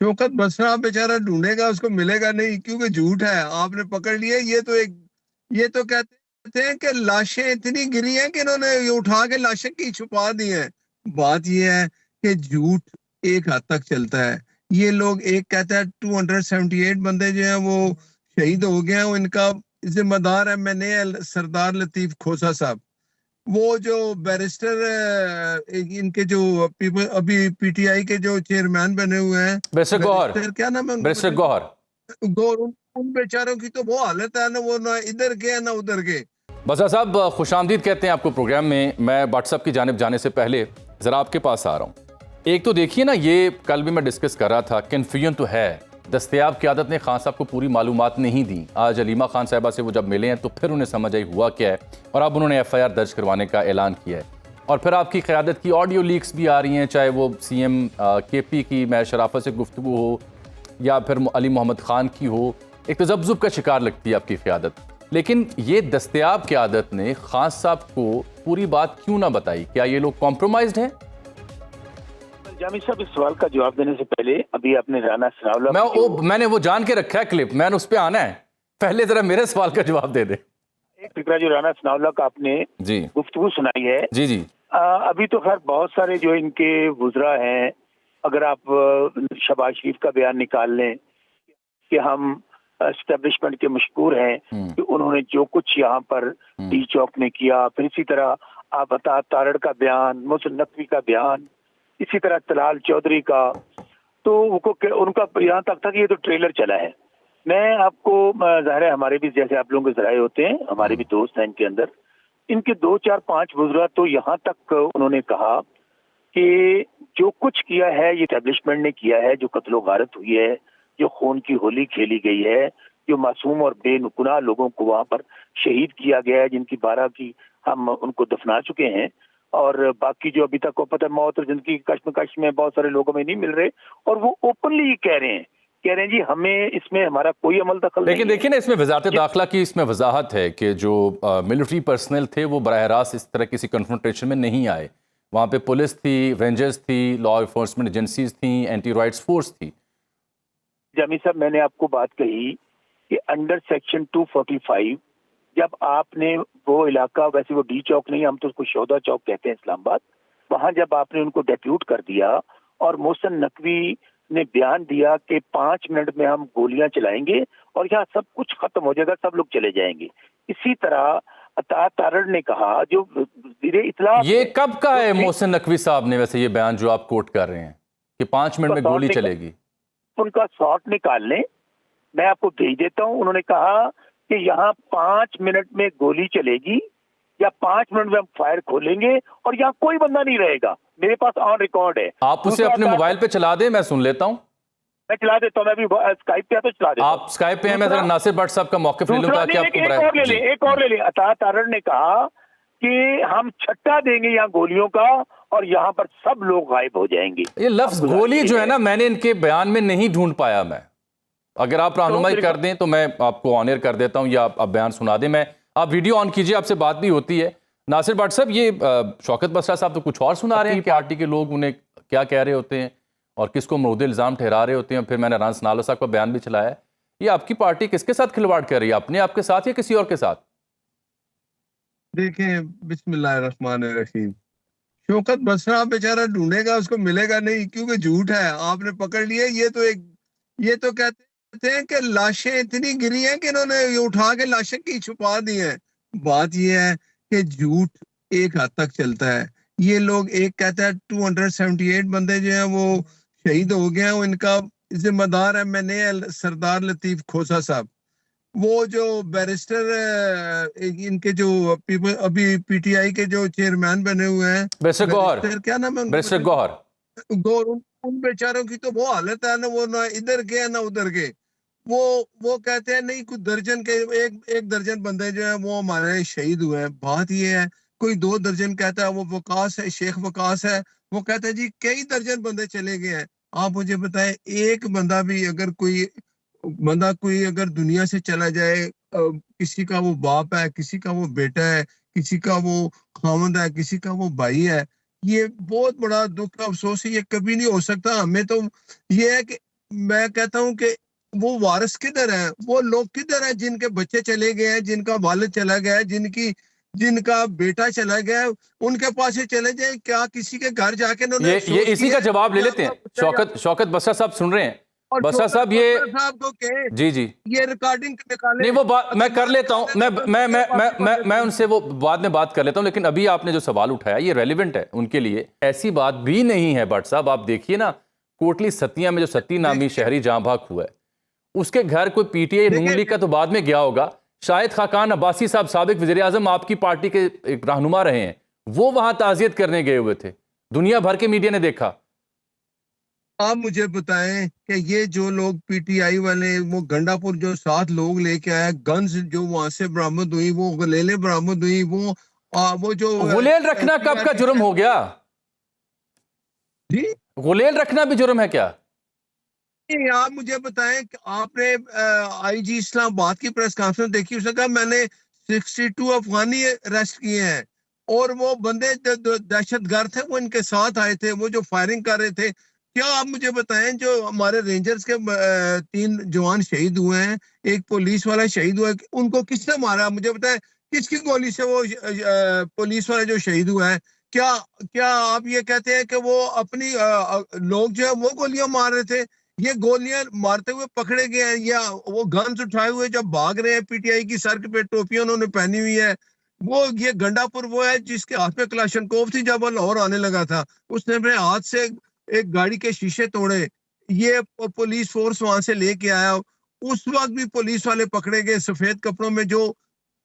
शौकत बसरा बेचारा ढूंढेगा, उसको मिलेगा नहीं, क्योंकि झूठ है। आपने पकड़ लिया। ये तो कहते हैं कि लाशें इतनी गिरी हैं कि इन्होंने ये उठा के लाशें की छुपा दी हैं। बात ये है कि झूठ एक हद तक चलता है। ये लोग, एक कहता है 278 बंदे जो हैं वो शहीद हो गए हैं, वो इनका जिम्मेदार है मैंने सरदार लतीफ खोसा साहब। वो जो बैरिस्टर इनके जो पीपल अभी पीटीआई के जो चेयरमैन बने हुए हैं, बैरिस्टर गौहर, बैरिस्टर क्या नाम है बैरिस्टर गौहर गौर, उन बेचारों की तो वो हालत है ना, वो ना इधर के ना उधर के। बसरा साहब खुशामदीद कहते हैं आपको प्रोग्राम में। मैं व्हाट्सएप की जानिब जाने से पहले ज़रा आपके पास आ रहा हूँ। एक तो देखिए ना, ये कल भी मैं डिस्कस कर रहा था, कन्फ्यूजन तो है। दस्तयाब क़यादत ने खान साहब को पूरी मालूमात नहीं दी। आज अलीमा खान साहिबा से वो जब मिले हैं तो फिर उन्हें समझ आई हुआ क्या है, और अब उन्होंने FIR दर्ज करवाने का ऐलान किया है। और फिर आपकी क़यादत की ऑडियो लीक्स भी आ रही हैं, चाहे वो CM KP की मैं शराफत से गुफ्तगू हो या फिर अली मोहम्मद ख़ान की हो। एक तजब्जुब का शिकार लगती है आपकी क़यादत। लेकिन ये दस्तयाब क़यादत ने खान साहब को पूरी बात क्यों ना बताई? क्या ये लोग कॉम्प्रोमाइज्ड हैं? जामी साहब, इस सवाल का जवाब देने से पहले अभी आपने राना सनाउल्लाह मैंने वो जान के रखा है क्लिप, मैंने उस पे आना है। पहले जरा मेरे सवाल का जवाब दे दे। एक फिक्रा जो राना सनाउल्लाह का आपने जी गुफ्तगू सुनाई है। जी जी अभी तो खैर बहुत सारे जो इनके वुज़रा हैं, अगर आप शहबाज शरीफ का बयान निकाल लें कि हम एस्टेब्लिशमेंट के मशकूर हैं कि उन्होंने जो कुछ यहाँ पर डी चौक में किया, फिर इसी तरह अता तारड़ का बयान, मोहसिन नकवी का बयान, इसी तरह तलाल चौधरी का, तो उनका यहाँ तक था कि ये तो ट्रेलर चला है। मैं आपको ज़ाहिर है हमारे भी जैसे आप लोगों के ज़राए होते हैं, हमारे भी दोस्त हैं इनके अंदर, इनके 2 4 5 वुज़रा तो यहाँ तक उन्होंने कहा कि जो कुछ किया है ये एस्टेब्लिशमेंट ने किया है, जो कत्लो गारत हुई है, जो खून की होली खेली गई है, जो मासूम और बेनुकुनाह लोगों को वहाँ पर शहीद किया गया है, जिनकी 12 की हम उनको दफना चुके हैं, और बाकी जो अभी तक को पता मौत और जिंदगी की कश्मकश में बहुत सारे लोगों में नहीं मिल रहे, और वो ओपनली कह रहे हैं जी हमें इसमें हमारा कोई अमल दखल नहीं है। लेकिन देखिए ना, इसमें वजारत दाखिला की इसमें वजाहत है कि जो मिलिट्री पर्सनल थे वो बराह रास्त इस तरह किसी कन्फ्रंटेशन में नहीं आए। वहाँ पे पुलिस थी, रेंजर्स थी, लॉ इन्फोर्समेंट एजेंसीज थी, एंटी राइट्स फोर्स थी। जामी साहब, मैंने आपको बात कही कि अंडर सेक्शन 245 जब आपने वो इलाका, वैसे वो डी चौक नहीं, हम तो उसको शोधा चौक कहते हैं इस्लामाबाद, वहां जब आपने उनको डेप्यूट कर दिया और मोहसिन नकवी ने बयान दिया कि 5 मिनट में हम गोलियां चलाएंगे और यहाँ सब कुछ खत्म हो जाएगा, सब लोग चले जाएंगे, इसी तरह अता तारड़ ने कहा, जो इतला ये कब का है मोहसिन नकवी साहब ने वैसे ये बयान जो आप कोट कर रहे हैं कि 5 मिनट में गोली चलेगी? उनका शॉट निकाल लें, मैं आपको भेज देता हूं। उन्होंने कहा कि यहाँ 5 मिनट में गोली चलेगी या 5 मिनट में हम फायर खोलेंगे और यहाँ कोई बंदा नहीं रहेगा। मेरे पास ऑन रिकॉर्ड है। आप उसे अपने मोबाइल पे चला दें, मैं सुन लेता हूँ। मैं चला देता हूँ, मैं भी स्काइप पे तो चला देता हूँ। आप स्काइप पे हैं, मैं जरा नासिर भट्ट साहब का मौक़िफ़ ले लूं ताकि आपको एक और ले लें। अता तारड़ ने कहा कि हम छट्टा देंगे यहाँ गोलियों का और यहाँ पर सब लोग गायब हो जाएंगे। ये लफ्ज गोली जो है ना, मैंने इनके बयान में नहीं ढूंढ पाया। मैं अगर आप रहनुमाई कर दें तो मैं आपको ऑन एयर कर देता हूं, या आप बयान सुना दें। मैं आप वीडियो ऑन कीजिए, आपसे बात भी होती है। नासिर भट्ट साहब, ये शौकत बसरा साहब तो कुछ और सुना रहे हैं कि पार्टी के लोग उन्हें क्या कह रहे होते हैं और किसको मौदे इल्ज़ाम ठहरा रहे होते हैं। फिर मैंने राना सनाउल्लाह साहब का बयान भी चलाया है। ये आपकी पार्टी किसके साथ खिलवाड़ कर रही है, अपने आपके साथ या किसी और के साथ? देखें, बिस्मिल्लाहिर्रहमानिर्रहीम, शौकत बसरा बेचारा ढूंढेगा, उसको मिलेगा नहीं, क्योंकि झूठ है। आपने पकड़ लिया। ये तो कहते हैं कि लाशें इतनी गिरी हैं कि इन्होंने ये उठा के लाशें की छुपा दी हैं। बात ये है कि झूठ एक हद तक चलता है। ये लोग, एक कहता है 278 बंदे जो हैं वो शहीद हो गए हैं, वो इनका जिम्मेदार है मैंने सरदार लतीफ खोसा साहब। वो जो बैरिस्टर इनके जो पीपल अभी पीटीआई के जो चेयरमैन बने हुए हैं, बैरिस्टर गौहर, क्या नाम है बैरिस्टर गौहर गौर, उन बेचारों की तो वो हालत है ना, वो ना इधर के ना उधर के। वो कहते हैं नहीं, कुछ दर्जन के एक दर्जन बंदे जो है वो हमारे शहीद हुए हैं। बात ये है, कोई 2 दर्जन कहता है, वो वकास है, शेख वकास है, वो कहता है जी कई दर्जन बंदे चले गए हैं। आप मुझे बताएं, एक बंदा भी अगर कोई अगर दुनिया से चला जाए, किसी का वो बाप है, किसी का वो बेटा है, किसी का वो खामद है, किसी का वो भाई है, ये बहुत बड़ा दुख का अफसोस है। ये कभी नहीं हो सकता। हमें तो ये है कि میں کہتا ہوں کہ وہ وارث کدھر ہیں, وہ لوگ کدھر ہیں جن کے بچے چلے گئے ہیں, جن کا والد چلا گیا ہے, جن کا بیٹا چلا گیا ہے, ان کے پاس ہی چلے جائیں. کیا کسی کے گھر جا کے انہوں نے یہ اسی کا جواب لے لیتے ہیں. شوکت بسرا صاحب سن رہے ہیں. بسرا صاحب یہ صاحب کو کہیں جی یہ ریکارڈنگ نکالیں. نہیں, وہ بات میں کر لیتا ہوں, میں ان سے وہ بعد میں بات کر لیتا ہوں, لیکن ابھی آپ نے جو سوال اٹھایا یہ ریلیونٹ ہے ان کے لیے. ایسی بات بھی نہیں ہے بٹ صاحب, آپ دیکھیے نا کوٹلی ستیاں میں جو ستی نامی شہری جہاں بھاگ ہوا ہے, اس کے گھر کوئی P T I known league کا تو بعد میں گیا ہوگا. شاہد خاقان عباسی صاحب سابق وزیر اعظم آپ کی پارٹی کے ایک رہنما رہے ہیں, وہ وہاں تعزیت کرنے گئے ہوئے تھے, دنیا بھر کے میڈیا نے دیکھا. آپ مجھے بتائیں کہ یہ جو لوگ پی ٹی آئی والے, وہ گنڈا پور جو 7 لوگ لے کے آئے, گنز جو وہاں سے برآمد ہوئی, وہ غلیلیں برآمد ہوئی, وہ جو غلیل رکھنا کب کا جرم ہو گیا؟ جی غلیل رکھنا بھی جرم ہے کیا؟ آپ مجھے بتائیں کہ آپ نے آئی جی اسلام آباد کی پریس کانفرنس دیکھی, اس نے کہا میں نے 62 افغانی اریسٹ کیے ہیں, اور وہ بندے دہشت گرد تھے, وہ ان کے ساتھ آئے تھے, وہ جو فائرنگ کر رہے تھے. کیا آپ مجھے بتائیں جو ہمارے رینجرز کے 3 جوان شہید ہوئے ہیں, ایک پولیس والا شہید ہوا ہے, ان کو کس نے مارا؟ مجھے بتائیں کس کی گولی سے وہ پولیس والا جو شہید ہوا ہے, کیا آپ یہ کہتے ہیں کہ وہ اپنی لوگ جو ہے وہ گولیاں مار رہے تھے؟ یہ گولیاں مارتے ہوئے پکڑے گئے ہیں, یا وہ گنز اٹھائے ہوئے جب بھاگ رہے ہیں, پی ٹی آئی کی سر پہ ٹوپیاں انہوں نے پہنی ہوئی ہے. وہ یہ گنڈا پور وہ ہے جس کے ہاتھ میں کلاشنکوف تھی جب وہ لاہور آنے لگا تھا, اس نے اپنے ہاتھ سے ایک گاڑی کے شیشے توڑے. یہ پولیس فورس وہاں سے لے کے آیا, اس وقت بھی پولیس والے پکڑے گئے سفید کپڑوں میں جو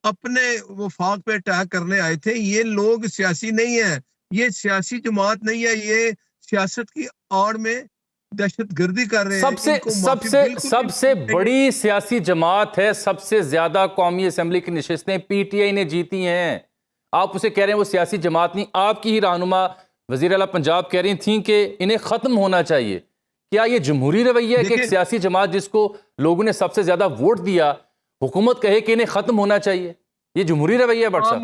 اپنے وفاق پہ اٹیک کرنے آئے تھے. یہ لوگ سیاسی نہیں ہے, یہ سیاسی جماعت نہیں ہے, یہ سیاست کی آڑ میں دہشت گردی کر رہے ہیں. سب سے بڑی سیاسی جماعت ہے, سب سے زیادہ قومی اسمبلی کی نشستیں پی ٹی آئی نے جیتی ہیں. آپ اسے کہہ رہے ہیں وہ سیاسی جماعت نہیں. آپ کی ہی رہنما وزیر اعلیٰ پنجاب کہہ رہی تھیں کہ انہیں ختم ہونا چاہیے. کیا یہ جمہوری رویہ ہے کہ ایک سیاسی جماعت جس کو لوگوں نے سب سے زیادہ ووٹ دیا, حکومت کہے کہ انہیں ختم ہونا چاہیے؟ یہ جمہوری رویہ ہے بٹ صاحب؟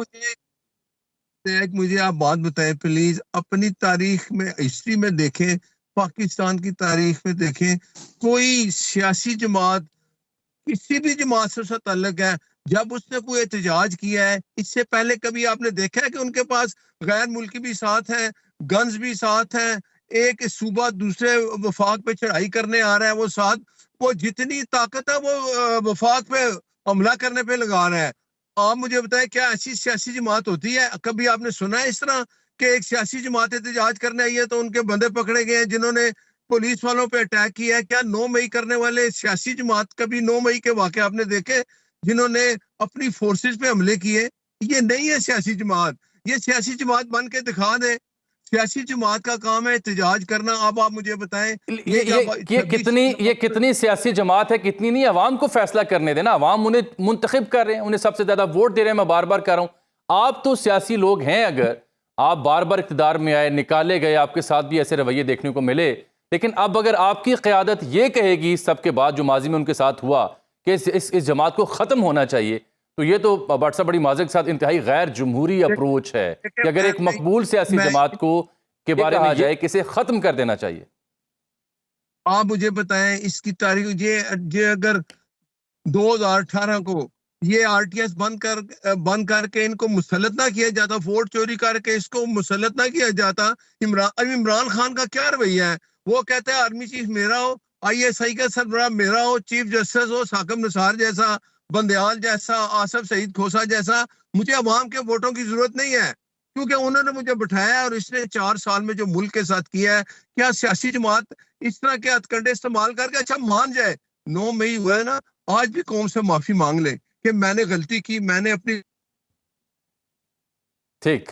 مجھے آپ بات بتائیں پلیز, اپنی تاریخ میں, ہسٹری میں دیکھیں, پاکستان کی تاریخ میں دیکھیں, کوئی سیاسی جماعت کسی بھی جماعت سے اس کا تعلق ہے, جب اس نے کوئی احتجاج کیا ہے, اس سے پہلے کبھی آپ نے دیکھا ہے کہ ان کے پاس غیر ملکی بھی ساتھ ہیں, گنز بھی ساتھ ہیں, ایک صوبہ دوسرے وفاق پہ چڑھائی کرنے آ رہا ہے, وہ ساتھ, وہ جتنی طاقت ہے وہ وفاق پہ حملہ کرنے پہ لگا رہا ہے. آپ مجھے بتائیں کیا ایسی سیاسی جماعت ہوتی ہے؟ کبھی آپ نے سنا ہے اس طرح کہ ایک سیاسی جماعت احتجاج کرنے آئی ہے تو ان کے بندے پکڑے گئے ہیں جنہوں نے پولیس والوں پہ اٹیک کیا ہے؟ کیا 9 مئی کرنے والے سیاسی جماعت, کبھی 9 مئی کے واقعے آپ نے دیکھے جنہوں نے اپنی فورسز پہ حملے کیے؟ یہ نہیں ہے سیاسی جماعت. یہ سیاسی جماعت بن کے دکھا دیں. سیاسی جماعت کا کام ہے احتجاج کرنا. اب آپ مجھے بتائیں یہ کتنی سیاسی جماعت ہے, کتنی نہیں, عوام کو فیصلہ کرنے دینا. عوام انہیں منتخب کر رہے ہیں, انہیں سب سے زیادہ ووٹ دے رہے ہیں. میں بار بار کہہ رہا ہوں, آپ تو سیاسی لوگ ہیں, اگر آپ بار بار اقتدار میں آئے, نکالے گئے, آپ کے ساتھ بھی ایسے رویے دیکھنے کو ملے, لیکن اب اگر آپ کی قیادت یہ کہے گی سب کے بعد جو ماضی میں ان کے ساتھ ہوا کہ اس جماعت کو ختم ہونا چاہیے, تو یہ تو بٹ صاحب بڑی معذرت کے ساتھ انتہائی غیر جمہوری اپروچ ہے کہ اگر ایک مقبول سیاسی جماعت کو کے بارے میں جائے کہ اسے ختم کر دینا چاہیے. آپ مجھے بتائیں اس کی تاریخ, یہ اگر 2018 کو یہ آر ٹی ایس بند کر کے ان کو مسلط نہ کیا جاتا, ووٹ چوری کر کے اس کو مسلط نہ کیا جاتا, عمران خان کا کیا رویہ ہے؟ وہ کہتا ہے آرمی چیف میرا ہو, آئی ایس آئی کا سربراہ میرا ہو, چیف جسٹس ہو حاکم نثار جیسا, بندیال جیسا, آصف سعید کھوسا جیسا. مجھے عوام کے ووٹوں کی ضرورت نہیں ہے, کیونکہ انہوں نے مجھے بٹھایا اور اس نے 4 سال میں جو ملک کے ساتھ کیا ہے. کیا سیاسی جماعت اس طرح کے ہتھ کنڈے استعمال کر کے اچھا مان جائے 9 مئی ہوا ہے نا, آج بھی قوم سے معافی مانگ لے کہ میں نے غلطی کی, میں نے اپنی ٹھیک